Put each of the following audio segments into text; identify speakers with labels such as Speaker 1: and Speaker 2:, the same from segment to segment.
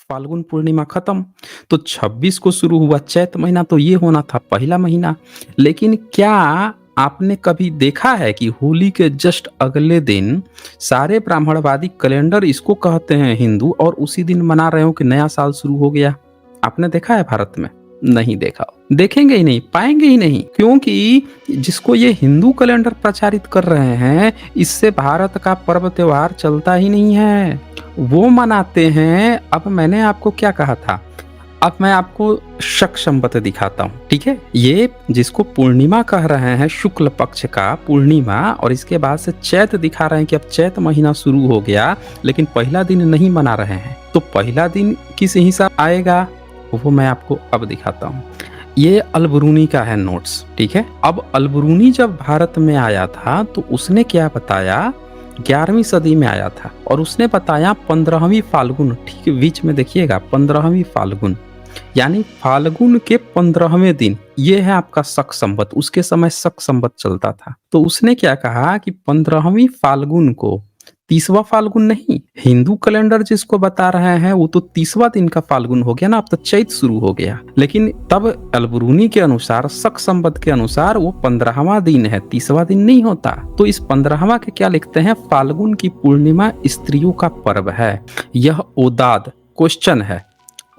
Speaker 1: फाल्गुन पूर्णिमा खत्म, तो 26 को शुरू हुआ चैत महीना, तो ये होना था पहला महीना। लेकिन क्या आपने कभी देखा है कि होली के जस्ट अगले दिन सारे ब्राह्मणवादी कैलेंडर इसको कहते हैं हिंदू और उसी दिन मना रहे हो कि नया साल शुरू हो गया? आपने देखा है भारत में? नहीं देखा, देखेंगे ही नहीं, पाएंगे ही नहीं, क्योंकि जिसको ये हिंदू कैलेंडर प्रचारित कर रहे हैं, इससे भारत का पर्व त्योहार चलता ही नहीं है। वो मनाते हैं। अब मैंने आपको क्या कहा था, अब मैं आपको शक संबत दिखाता हूँ, ठीक है? ये जिसको पूर्णिमा कह रहे हैं, शुक्ल पक्ष का पूर्णिमा, और इसके बाद से चैत दिखा रहे हैं कि अब चैत महीना शुरू हो गया, लेकिन पहला दिन नहीं मना रहे हैं। तो पहला दिन किस हिसाब आएगा वो मैं आपको अब दिखाता हूँ। ये अलबरूनी का है नोट्स, ठीक है? अब अलबरूनी जब भारत में आया था तो उसने क्या बताया, 11वीं सदी में आया था और उसने बताया 15वीं फाल्गुन, ठीक बीच में देखिएगा 15वीं फाल्गुन, यानी फाल्गुन के 15वें दिन, ये है आपका शक संवत। उसके समय शक संवत चलता था, तो उसने क्या कहा कि 15वीं फाल्गुन को, 30वां फाल्गुन नहीं, हिंदू कैलेंडर जिसको बता रहे हैं वो तो 30वां दिन का फाल्गुन हो गया ना, अब तो चैत शुरू हो गया। लेकिन तब अलबरूनी के अनुसार, शक संवत के अनुसार वो 15वां दिन है, 30वां दिन नहीं होता। तो इस 15वां के क्या लिखते हैं, फाल्गुन की पूर्णिमा स्त्रियों का पर्व है। यह ओदाद क्वेश्चन है।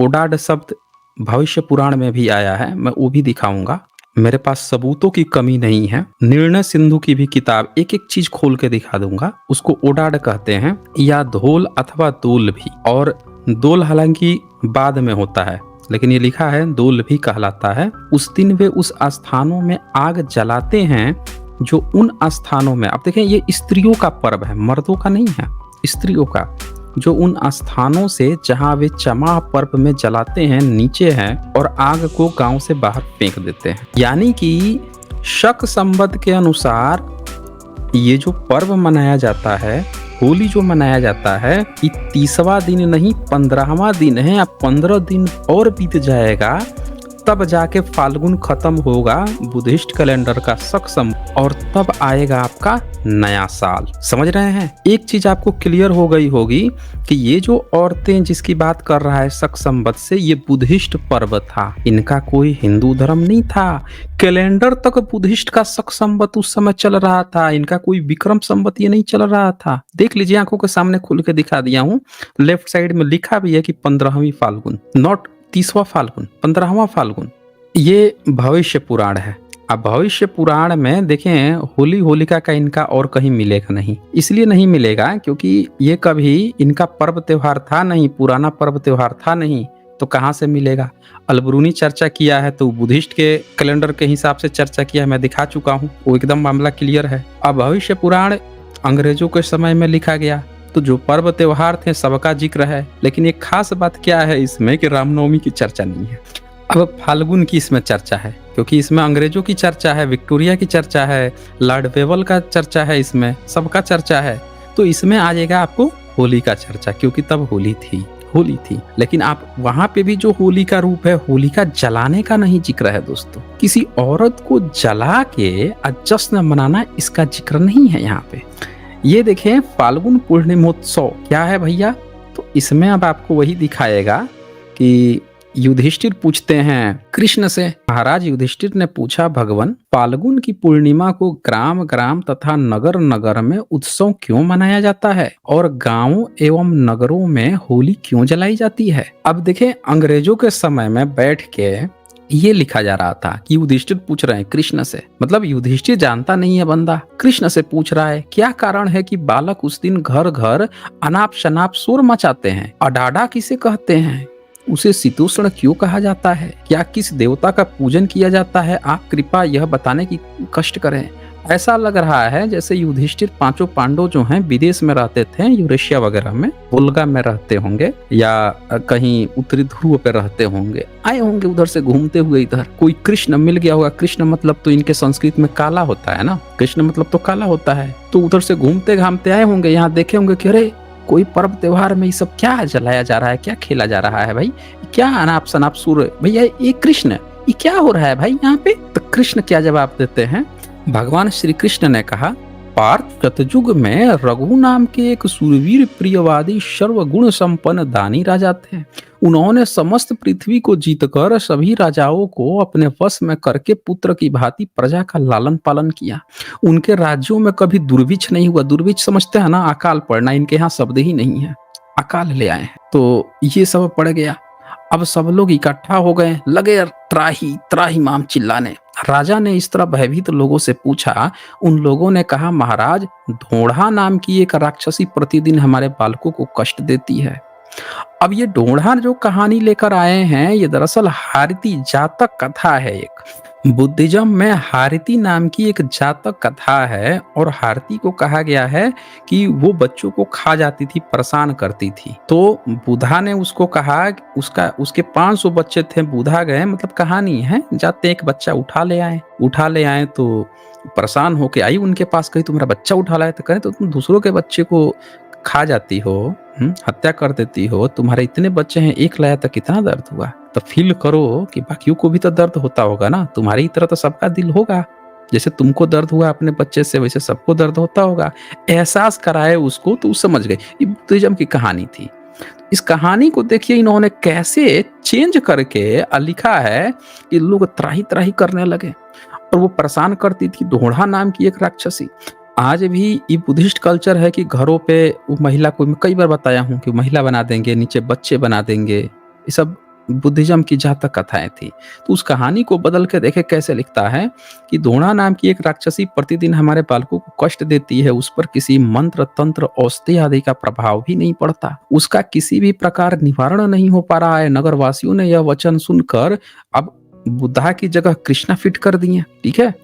Speaker 1: ओडाड शब्द भविष्य पुराण में भी आया है, मैं वो भी दिखाऊंगा। मेरे पास सबूतों की कमी नहीं है। निर्णय सिंधु की भी किताब एक एक चीज खोल के दिखा दूंगा। उसको ओडाड कहते हैं, या धोल अथवा दोल भी, और दोल हालांकि बाद में होता है, लेकिन ये लिखा है दोल भी कहलाता है। उस दिन वे उस स्थानों में आग जलाते हैं जो उन स्थानों में, अब देखें ये स्त्रियों का पर्व है, मर्दों का नहीं है, स्त्रियों का, जो उन स्थानों से जहां वे चमा पर्व में जलाते हैं नीचे हैं और आग को गांव से बाहर फेंक देते हैं। यानी कि शक संवत के अनुसार ये जो पर्व मनाया जाता है, होली जो मनाया जाता है, ये 30वां दिन नहीं 15वां दिन है। अब 15 दिन और बीत जाएगा तब जाके फाल्गुन खत्म होगा बुद्धिस्ट कैलेंडर का सक्षम, और तब आएगा आपका नया साल। समझ रहे हैं? एक चीज आपको क्लियर हो गई होगी कि ये जो औरतें जिसकी बात कर रहा है शक संवत से, ये बुद्धिस्ट पर्व था, इनका कोई हिंदू धर्म नहीं था। कैलेंडर तक बुद्धिस्ट का शक संवत उस समय चल रहा था, इनका कोई विक्रम संवत ये नहीं चल रहा था। देख लीजिए, आंखों के सामने खुल के दिखा दिया हूँ। लेफ्ट साइड में लिखा भी है कि 15वीं फाल्गुन, नॉट 30वां फाल्गुन, 15वां फाल्गुन। ये भविष्य पुराण है। अब भविष्य पुराण में देखें, होली होलिका का इनका और कहीं मिलेगा नहीं। इसलिए नहीं मिलेगा क्योंकि ये कभी इनका पर्व त्योहार था नहीं, पुराना पर्व त्योहार था नहीं, तो कहाँ से मिलेगा? अलबरूनी चर्चा किया है तो बुद्धिस्ट के कैलेंडर के हिसाब से चर्चा किया है, मैं दिखा चुका हूँ, वो एकदम मामला क्लियर है। अब भविष्य पुराण अंग्रेजों के समय में लिखा गया, तो जो पर्व त्योहार थे सबका जिक्र है, लेकिन एक खास बात क्या है इसमें कि रामनवमी की चर्चा नहीं है। अब फाल्गुन की इसमें चर्चा है, क्योंकि इसमें अंग्रेजों की चर्चा है, विक्टोरिया की चर्चा है, लॉर्ड वेवल का चर्चा है, इसमें सबका चर्चा है। तो इसमें आ जाएगा आपको होली का चर्चा, क्योंकि तब होली थी। लेकिन आप वहां पे भी जो होली का रूप है, होली का जलाने का नहीं जिक्र है दोस्तों। किसी औरत को जला के जश्न मनाना, इसका जिक्र नहीं है यहाँ पे। ये देखें, फाल्गुन पूर्णिमोत्सव क्या है भैया? तो इसमें अब आपको वही दिखाएगा कि युधिष्ठिर पूछते हैं कृष्ण से, महाराज युधिष्ठिर ने पूछा, भगवान फाल्गुन की पूर्णिमा को ग्राम ग्राम तथा नगर नगर में उत्सव क्यों मनाया जाता है और गांवों एवं नगरों में होली क्यों जलाई जाती है? अब देखें, अंग्रेजों के समय में बैठ के ये लिखा जा रहा था कि युधिष्ठिर पूछ रहे हैं कृष्ण से, मतलब युधिष्ठिर जानता नहीं है बंदा, कृष्ण से पूछ रहा है क्या कारण है कि बालक उस दिन घर घर अनाप शनाप शोर मचाते हैं? अडाडा किसे कहते हैं? उसे शीतोष्ण क्यों कहा जाता है? क्या किस देवता का पूजन किया जाता है? आप कृपया यह बताने की कष्ट करें। ऐसा लग रहा है जैसे युधिष्ठिर पांचों पांडव जो हैं विदेश में रहते थे, यूरेशिया वगैरह में, वोल्गा में रहते होंगे या कहीं उत्तरी ध्रुव पे रहते होंगे, आए होंगे उधर से घूमते हुए इधर। कोई कृष्ण मिल गया होगा, कृष्ण मतलब तो इनके संस्कृत में काला होता है ना, कृष्ण मतलब तो काला होता है, तो उधर से घूमते घामते आए होंगे, यहाँ देखे होंगे कि अरे कोई पर्व त्योहार में ये सब क्या जलाया जा रहा है, क्या खेला जा रहा है भाई, क्या अनाप शनाप सुर, भैया ये कृष्ण, ये क्या हो रहा है भाई यहाँ पे? तो कृष्ण क्या जवाब देते हैं? भगवान श्री कृष्ण ने कहा, पार्थ शतयुग में रघु नाम के एक सूरवीर प्रियवादी सर्वगुण संपन्न दानी राजा थे। उन्होंने समस्त पृथ्वी को जीतकर सभी राजाओं को अपने वश में करके पुत्र की भांति प्रजा का लालन पालन किया। उनके राज्यों में कभी दुर्भिक्ष नहीं हुआ। दुर्भिक्ष समझते हैं ना, अकाल पड़ना, इनके यहाँ शब्द ही नहीं है, अकाल ले आए हैं। तो ये सब पड़ गया। अब सब लोग इकट्ठा हो गए, लगे त्राही त्राही माम चिल्लाने। राजा ने इस तरह भयभीत लोगों से पूछा। उन लोगों ने कहा, महाराज, ढोढ़ा नाम की एक राक्षसी प्रतिदिन हमारे बालकों को कष्ट देती है। अब ये ढोढ़ा जो कहानी लेकर आए हैं, ये दरअसल हारती जातक कथा है। एक बुद्धिज्म में हारती नाम की एक जातक कथा है, और हारती को कहा गया है कि वो बच्चों को खा जाती थी, परेशान करती थी। तो बुधा ने उसको कहा, उसके 500 बच्चे थे, बुधा गए, मतलब कहानी है, जाते एक बच्चा उठा ले आए तो परेशान होके आई उनके पास, कही तुम्हारा बच्चा उठा लाए, तो कहे तो तुम दूसरों के बच्चे को खा जाती हो, हत्या कर देती हो, तुम्हारे इतने बच्चे हैं, एक लाया तो कितना दर्द हुआ। तो फील करो कि बाकियों को भी तो दर्द होता होगा ना, तुम्हारी तरह तो सबका दिल होगा, जैसे तुमको दर्द हुआ अपने बच्चे से वैसे सबको दर्द होता होगा। एहसास कराए उसको तो समझ गए। ये बुद्धिज्म की कहानी थी। इस कहानी को देखिए इन्होंने कैसे चेंज करके लिखा है कि लोग त्राही त्राही करने लगे, और वो परेशान करती थी ढोढ़ा नाम की एक राक्षसी। आज भी ये बुद्धिस्ट कल्चर है कि घरों पे वो महिला को, मैं कई बार बताया हूँ कि महिला बना देंगे, नीचे बच्चे बना देंगे, ये सब बुद्धिज्म की जातक कथाएं थी। तो उस कहानी को बदल के देखे कैसे लिखता है कि ढोढ़ा नाम की एक राक्षसी प्रतिदिन हमारे बालकों को कष्ट देती है, उस पर किसी मंत्र तंत्र औषधि आदि का प्रभाव भी नहीं पड़ता, उसका किसी भी प्रकार निवारण नहीं हो पा रहा है। नगरवासियों ने यह वचन सुनकर अब बुद्धा की जगह कृष्णा फिट कर दिए। ठीक है,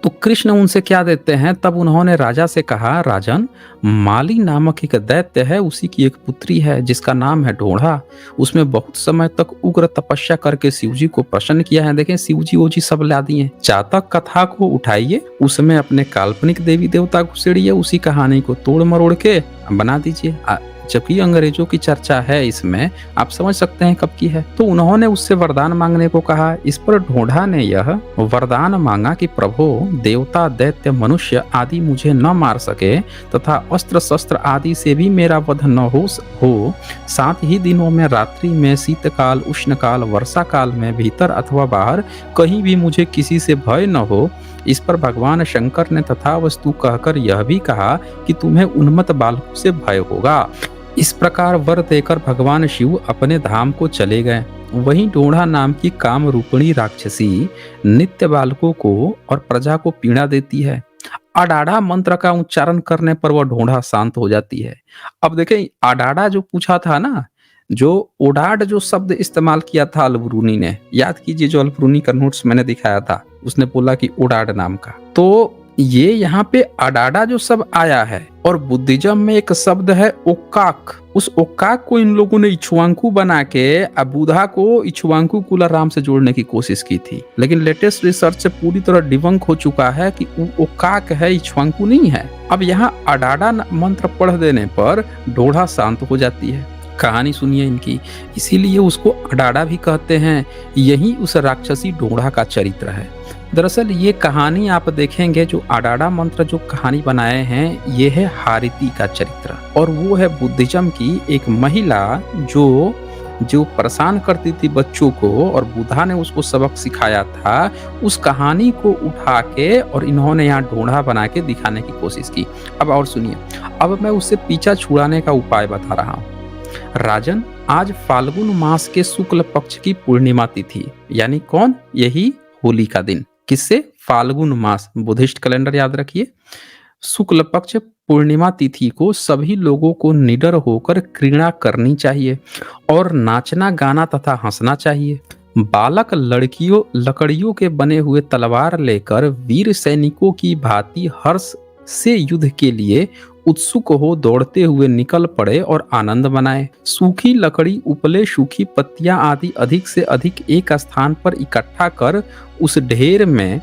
Speaker 1: तो कृष्ण उनसे क्या देते हैं, तब उन्होंने राजा से कहा, राजन, माली नामक एक दैत्य है, उसी की एक पुत्री है जिसका नाम है ढोढ़ा। उसमें बहुत समय तक उग्र तपस्या करके शिवजी को प्रसन्न किया है। देखें, शिवजी वो जी सब ला दिए। जातक कथा को उठाइए, उसमें अपने काल्पनिक देवी देवता घुसेड़िए, उसी कहानी को तोड़ मरोड़ के बना दीजिए। जबकि अंग्रेजों की चर्चा है इसमें, आप समझ सकते हैं कब की है। तो उन्होंने उससे वरदान मांगने को कहा। इस पर ढोढ़ा ने यह वरदान मांगा कि प्रभु, देवता दैत्य मनुष्य आदि मुझे न मार सके तथा अस्त्र शस्त्र आदि से भी मेरा वध न हो, साथ ही दिनों में, रात्रि में, शीतकाल, उष्णकाल, वर्षा काल में, भीतर अथवा बाहर, कहीं भी मुझे किसी से भय न हो। इस पर भगवान शंकर ने तथा वस्तु कहकर यह भी कहा कि तुम्हें उन्मत्त बालकों से भय होगा। इस प्रकार वर देकर भगवान शिव अपने धाम को चले गए। वहीं ढोढ़ा नाम की काम रूपिणी राक्षसी नित्य बालकों को और प्रजा को पीड़ा देती है। अडाढ़ा मंत्र का उच्चारण करने पर वह ढोढ़ा शांत हो जाती है। अब देखें, अडाढ़ा जो पूछा था ना, जो ओडाड जो शब्द इस्तेमाल किया था अलबरूनी ने, याद कीजिए जो अलबरूनी का नोट्स मैंने दिखाया था, उसने बोला कि ओडाड नाम का, तो ये यहाँ पे अडाडा जो शब्द आया है। और बुद्धिज्म में एक शब्द है ओक्काक, उस ओक्काक को इन लोगों ने इक्ष्वाकु बना के बुधा को इक्ष्वाकु कुलाराम से जोड़ने की कोशिश की थी, लेकिन लेटेस्ट रिसर्च से पूरी तरह डिबंक हो चुका है कि ओक्काक है, इक्ष्वाकु नहीं है। अब यहाँ अडाडा मंत्र पढ़ देने पर ढोढ़ा शांत हो जाती है। कहानी सुनिए इनकी, इसीलिए उसको अडाडा भी कहते हैं। यही उस राक्षसी ढोढ़ा का चरित्र है। दरअसल ये कहानी आप देखेंगे, जो अडाडा मंत्र जो कहानी बनाए हैं, ये है हारिती का चरित्र, और वो है बुद्धिज्म की एक महिला जो परेशान करती थी बच्चों को, और बुधा ने उसको सबक सिखाया था। उस कहानी को उठा के और इन्होंने यहाँ ढोढ़ा बना के दिखाने की कोशिश की। अब और सुनिए, अब मैं उससे पीछा छुड़ाने का उपाय बता रहा हूँ। राजन, आज फाल्गुन मास के शुक्ल पक्ष की पूर्णिमा तिथि, यानी कौन, यही होली का दिन। किससे? फाल्गुन मास, बुद्धिस्ट कैलेंडर याद रखिए। शुक्ल पक्ष पूर्णिमा तिथि को सभी लोगों को निडर होकर क्रीड़ा करनी चाहिए और नाचना, गाना तथा हंसना चाहिए। बालक लकड़ियों के बने हुए तलवार लेकर वीर सैनिकों की भांति हर्ष से युद्ध के लिए उत्सुक हो दौड़ते हुए निकल पड़े और आनंद मनाए। सूखी लकड़ी, उपले, सूखी पत्तियां आदि अधिक से अधिक एक स्थान पर इकट्ठा कर उस ढेर में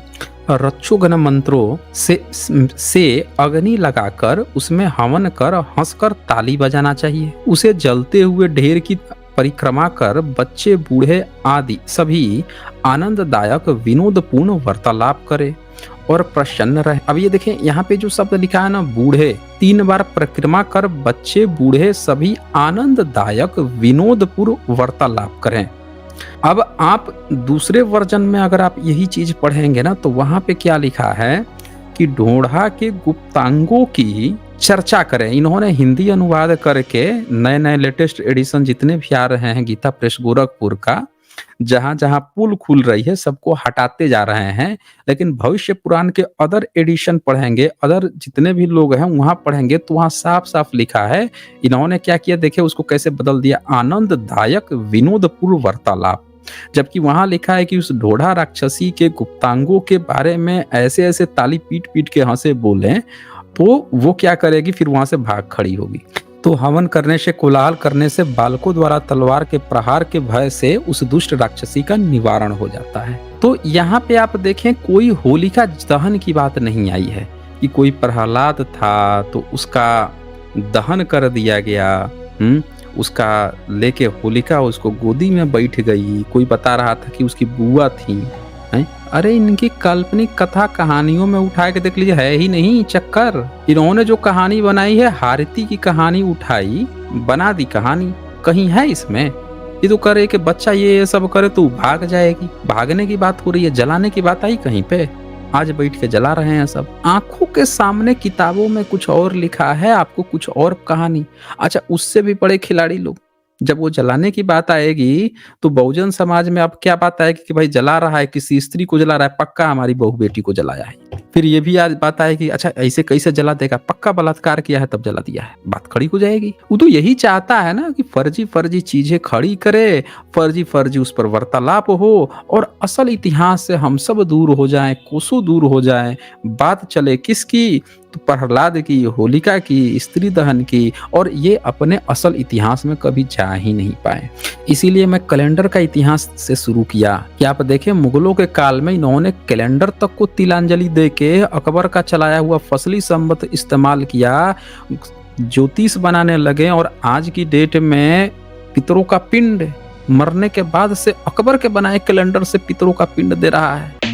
Speaker 1: रक्षोघन मंत्रों से अग्नि लगाकर उसमें हवन कर हंसकर ताली बजाना चाहिए। उसे जलते हुए ढेर की परिक्रमा कर बच्चे, बूढ़े आदि सभी आनंददायक विनोदपूर्ण वार्तालाप करे और प्रसन्न रहे। अब ये देखें यहाँ पे जो शब्द लिखा है ना, बूढ़े, 3 बार परिक्रमा कर बच्चे बूढ़े सभी आनंददायक विनोदपूर्ण वार्तालाप करें। अब आप दूसरे वर्जन में अगर आप यही चीज पढ़ेंगे ना, तो वहां पे क्या लिखा है कि ढोढ़ा के गुप्तांगों की चर्चा करें। इन्होंने हिंदी अनुवाद करके नए नए लेटेस्ट एडिशन जितने भी आ रहे हैं गीता प्रेस गोरखपुर का, जहां जहां पुल खुल रही है सबको हटाते जा रहे हैं। लेकिन भविष्य पुराण के अदर एडिशन पढ़ेंगे, अदर जितने भी लोग हैं वहां पढ़ेंगे, तो वहां साफ साफ लिखा है इन्होंने क्या किया, देखिए उसको कैसे बदल दिया, आनंददायक विनोदपूर्ण वार्तालाप। जबकि वहां लिखा है कि उस ढोढ़ा राक्षसी के गुप्तांगों के बारे में ऐसे ऐसे ताली पीट पीट के हंसे बोले, तो वो क्या करेगी, फिर वहां से भाग खड़ी होगी। तो हवन करने से, कोलाहल करने से, बालकों द्वारा तलवार के प्रहार के भय से उस दुष्ट राक्षसी का निवारण हो जाता है। तो यहाँ पे आप देखें कोई होलिका दहन की बात नहीं आई है कि कोई प्रहलाद था तो उसका दहन कर दिया गया, उसका लेके होलिका उसको गोदी में बैठ गई, कोई बता रहा था कि उसकी बुआ थी, हैं? अरे इनकी काल्पनिक कथा कहानियों में उठा के देख लीजिए, है ही नहीं चक्कर। इन्होंने जो कहानी बनाई है, हारती की कहानी उठाई, बना दी कहानी, कहीं है इसमें? ये तो करे कि बच्चा ये सब करे तो भाग जाएगी, भागने की बात हो रही है, जलाने की बात आई कहीं पे? आज बैठ के जला रहे हैं सब। आंखों के सामने किताबों में कुछ और लिखा है, आपको कुछ और कहानी। अच्छा, उससे भी बड़े खिलाड़ी लोग, जब वो जलाने की बात आएगी तो बहुजन समाज में अब क्या बात आएगी कि भाई जला रहा है, किसी स्त्री को जला रहा है, पक्का हमारी बहू बेटी को जलाया है। फिर ये भी आज बात आएगी, अच्छा ऐसे कैसे जला देगा, पक्का बलात्कार किया है तब जला दिया है, बात खड़ी हो जाएगी। वो तो यही चाहता है ना कि फर्जी फर्जी चीजें खड़ी करे, फर्जी फर्जी उस पर वार्तालाप हो और असल इतिहास से हम सब दूर हो जाएं, कोसों दूर हो जाएं। बात चले किसकी, तो प्रहलाद की, होलिका की, स्त्री दहन की, और ये अपने असल इतिहास में कभी जा ही नहीं पाए। इसीलिए मैं कैलेंडर का इतिहास से शुरू किया कि आप देखें मुगलों के काल में इन्होंने कैलेंडर तक को तिलांजलि देके अकबर का चलाया हुआ फसली संवत इस्तेमाल किया, ज्योतिष बनाने लगे, और आज की डेट में पितरों का पिंड मरने के बाद से अकबर के बनाए कैलेंडर से पितरों का पिंड दे रहा है।